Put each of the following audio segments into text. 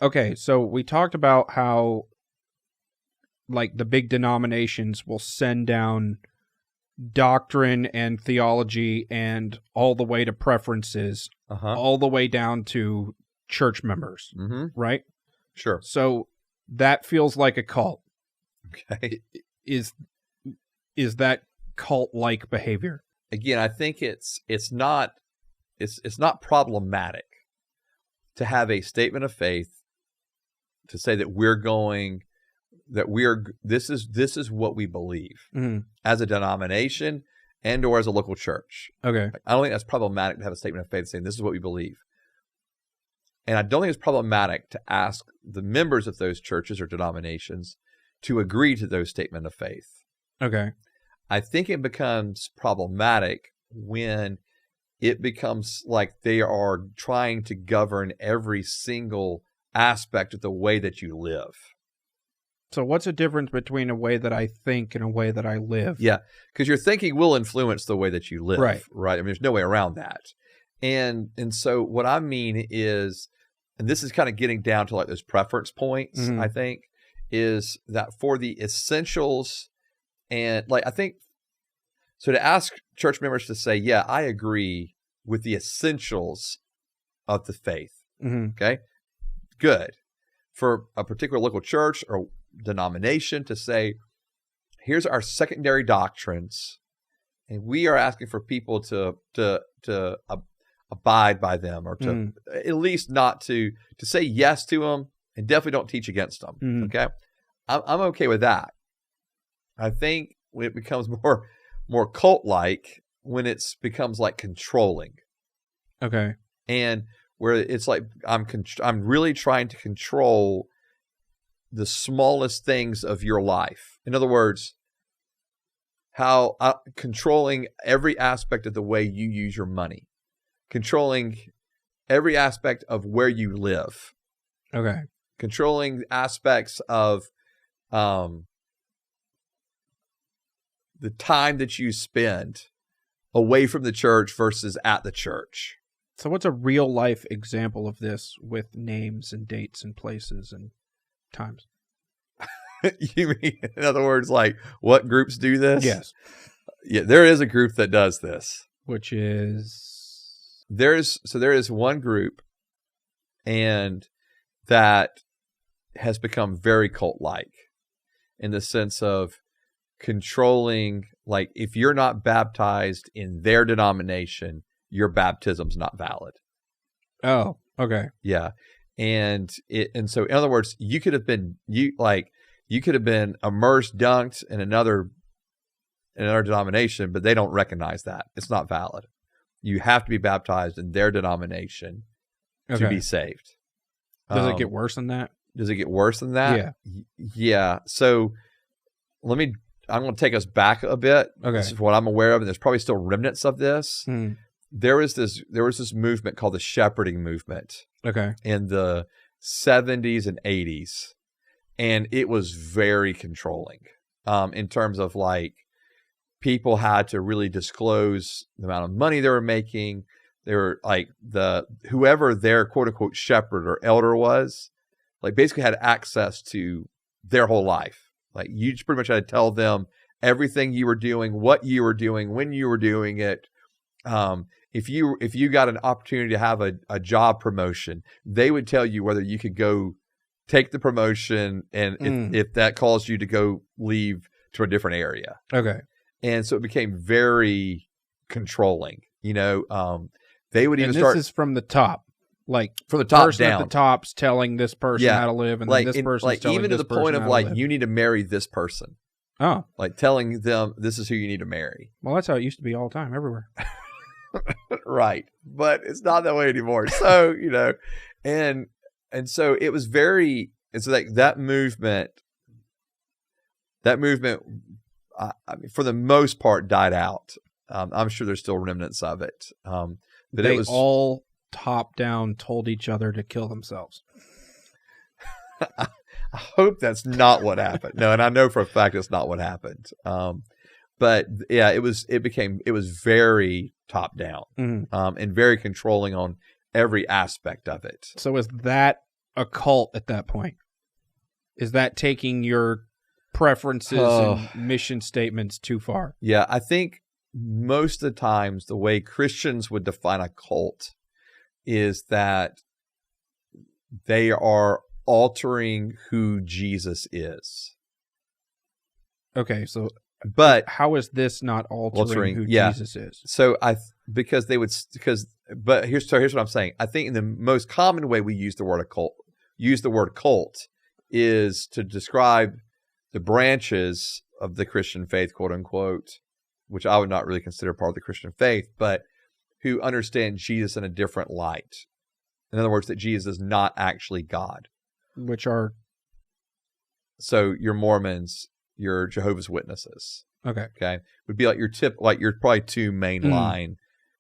okay, so we talked about how like the big denominations will send down doctrine and theology and all the way to preferences, all the way down to church members, right? Sure. So that feels like a cult. Okay. Is that cult-like behavior? Again, I think it's not problematic to have a statement of faith to say that this is what we believe as a denomination and or as a local church. Okay. I don't think that's problematic to have a statement of faith saying this is what we believe. And I don't think it's problematic to ask the members of those churches or denominations to agree to those statement of faith. Okay. I think it becomes problematic when it becomes like they are trying to govern every single aspect of the way that you live. So what's the difference between a way that I think and a way that I live? Yeah, because your thinking will influence the way that you live. Right. I mean, there's no way around that. And so what I mean is, and this is kind of getting down to like those preference points, I think, is that for the essentials and like, I think, so to ask church members to say, yeah, I agree with the essentials of the faith. Okay, good. For a particular local church or denomination to say, here's our secondary doctrines, and we are asking for people to abide by them, or to at least not to say yes to them, and definitely don't teach against them. Okay, I'm okay with that. I think when it becomes more cult-like, when it becomes like controlling. Okay, and where it's like I'm really trying to control the smallest things of your life. In other words, how controlling every aspect of the way you use your money, controlling every aspect of where you live. Okay. Controlling aspects of the time that you spend away from the church versus at the church. So what's a real life example of this with names and dates and places and times? You mean, in other words, like what groups do this? Yes. Yeah, there is a group that does this. Which is? There is one group, and that has become very cult-like in the sense of controlling, like if you're not baptized in their denomination, your baptism's not valid. Oh, okay. Yeah. And so in other words, you could have been immersed, dunked in another denomination, but they don't recognize that. It's not valid. You have to be baptized in their denomination to be saved. Does it get worse than that? Does it get worse than that? Yeah. Yeah. So I'm going to take us back a bit. Okay. This is what I'm aware of, and there's probably still remnants of this. There was this movement called the shepherding movement. Okay. In the 70s and 80s. And it was very controlling in terms of like people had to really disclose the amount of money they were making. They were like whoever their quote unquote shepherd or elder was, like basically had access to their whole life. Like you just pretty much had to tell them everything you were doing, what you were doing, when you were doing it. If you got an opportunity to have a job promotion, they would tell you whether you could go take the promotion and if that caused you to go leave to a different area. Okay. And so it became very controlling. You know, they would even this is from the top. Like from the top person down. At the top's telling this person how to live, and like, then this person's telling even this to the point of like you need to marry this person. Oh. Like telling them this is who you need to marry. Well, that's how it used to be all the time, everywhere. Right. But it's not that way anymore. So, you know, and so it was very, it's like that movement, I mean, for the most part died out. I'm sure there's still remnants of it. But they it was all top down told each other to kill themselves. I hope that's not what happened. No, and I know for a fact it's not what happened. But yeah, it was very top down, and very controlling on every aspect of it. So is that a cult at that point? Is that taking your preferences and mission statements too far? Yeah, I think most of the times the way Christians would define a cult is that they are altering who Jesus is. Okay, so but how is this not altering who Jesus is? So because here's what I'm saying. I think in the most common way we use the word cult is to describe the branches of the Christian faith, quote unquote, which I would not really consider part of the Christian faith, but who understand Jesus in a different light. In other words, that Jesus is not actually God. Which are? So your Mormons, your Jehovah's Witnesses. Okay. Would be like your probably two mainline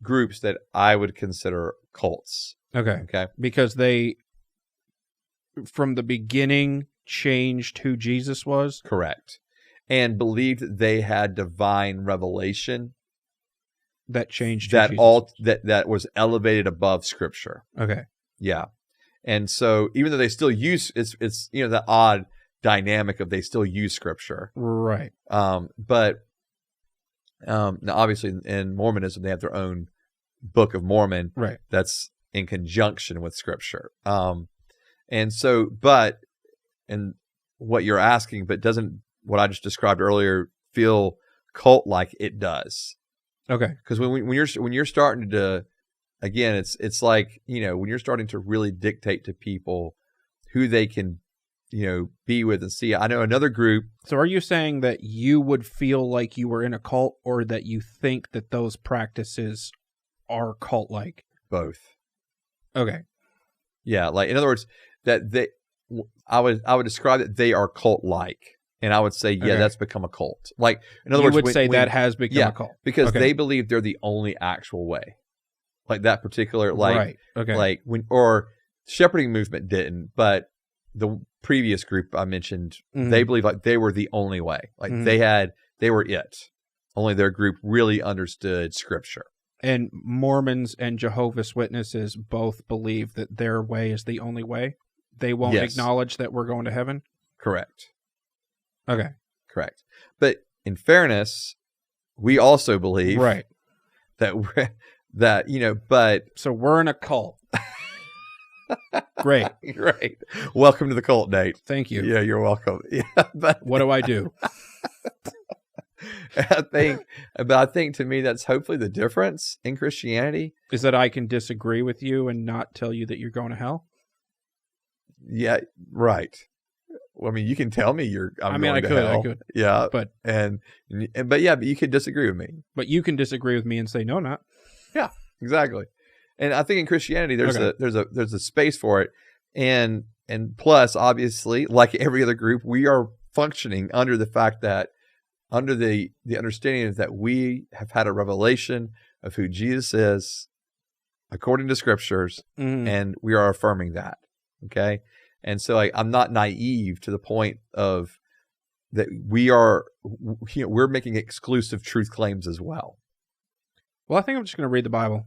groups that I would consider cults. Okay. Because they, from the beginning, changed who Jesus was? Correct. And believed that they had divine revelation that changed that that was elevated above Scripture. Okay. Yeah. And so even though they still use it's the odd dynamic of they still use Scripture. Right. But now obviously in Mormonism they have their own Book of Mormon. Right. That's in conjunction with Scripture. And what you're asking, but doesn't what I just described earlier feel cult-like? It does. Okay. Because when you're starting to, again, it's like, when you're starting to really dictate to people who they can, be with and see. I know another group. So are you saying that you would feel like you were in a cult, or that you think that those practices are cult-like? Both. Okay. Yeah, like in other words, that I would describe that they are cult-like, and I would say, that's become a cult. Like in other words, you would say that has become a cult because they believe they're the only actual way. Like that particular, right. Okay. Like or shepherding movement didn't, but the previous group I mentioned, they believe like they were the only way. Like they were it. Only their group really understood Scripture. And Mormons and Jehovah's Witnesses both believe that their way is the only way. They won't acknowledge that we're going to heaven? Correct. Okay. Correct. But in fairness, we also believe that so we're in a cult. Great. Great. Welcome to the cult, Nate. Thank you. Yeah, you're welcome. Yeah, but what do I do? I think to me that's hopefully the difference in Christianity is that I can disagree with you and not tell you that you're going to hell. Yeah, right. Well, I mean, you can tell me I could. Yeah, but you could disagree with me. But you can disagree with me and say no, not. Yeah, exactly. And I think in Christianity, there's a space for it, and plus, obviously, like every other group, we are functioning under the fact that under the understanding is that we have had a revelation of who Jesus is, according to Scriptures, and we are affirming that. Okay. And so I'm not naive to the point of that we're making exclusive truth claims as well. Well, I think I'm just going to read the Bible.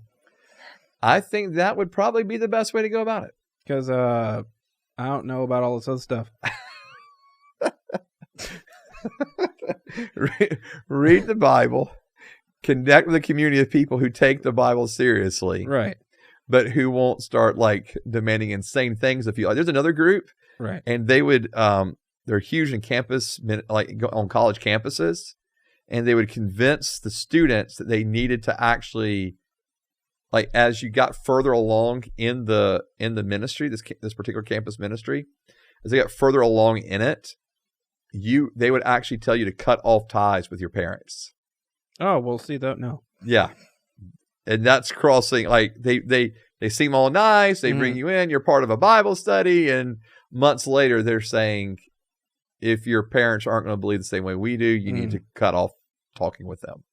I think that would probably be the best way to go about it. Because I don't know about all this other stuff. Read the Bible. Connect with a community of people who take the Bible seriously. Right. But who won't start like demanding insane things of you. Like, there's another group, right? And they would, they're huge in campus, like on college campuses, and they would convince the students that they needed to actually, like, as you got further along in the ministry, this particular campus ministry, as they got further along in it, they would actually tell you to cut off ties with your parents. Oh, we'll see that now. Yeah. And that's crossing, like, they seem all nice. They bring you in. You're part of a Bible study. And months later, they're saying, if your parents aren't going to believe the same way we do, you need to cut off talking with them.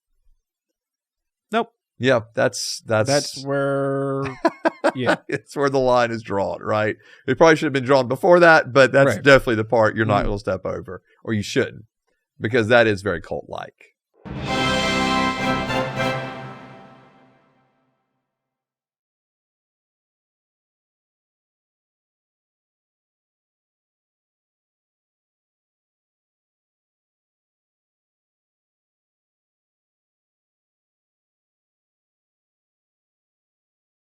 Nope. Yeah, that's where, yeah. It's where the line is drawn, right? It probably should have been drawn before that, but that's definitely the part you're not going to step over, or you shouldn't, because that is very cult-like.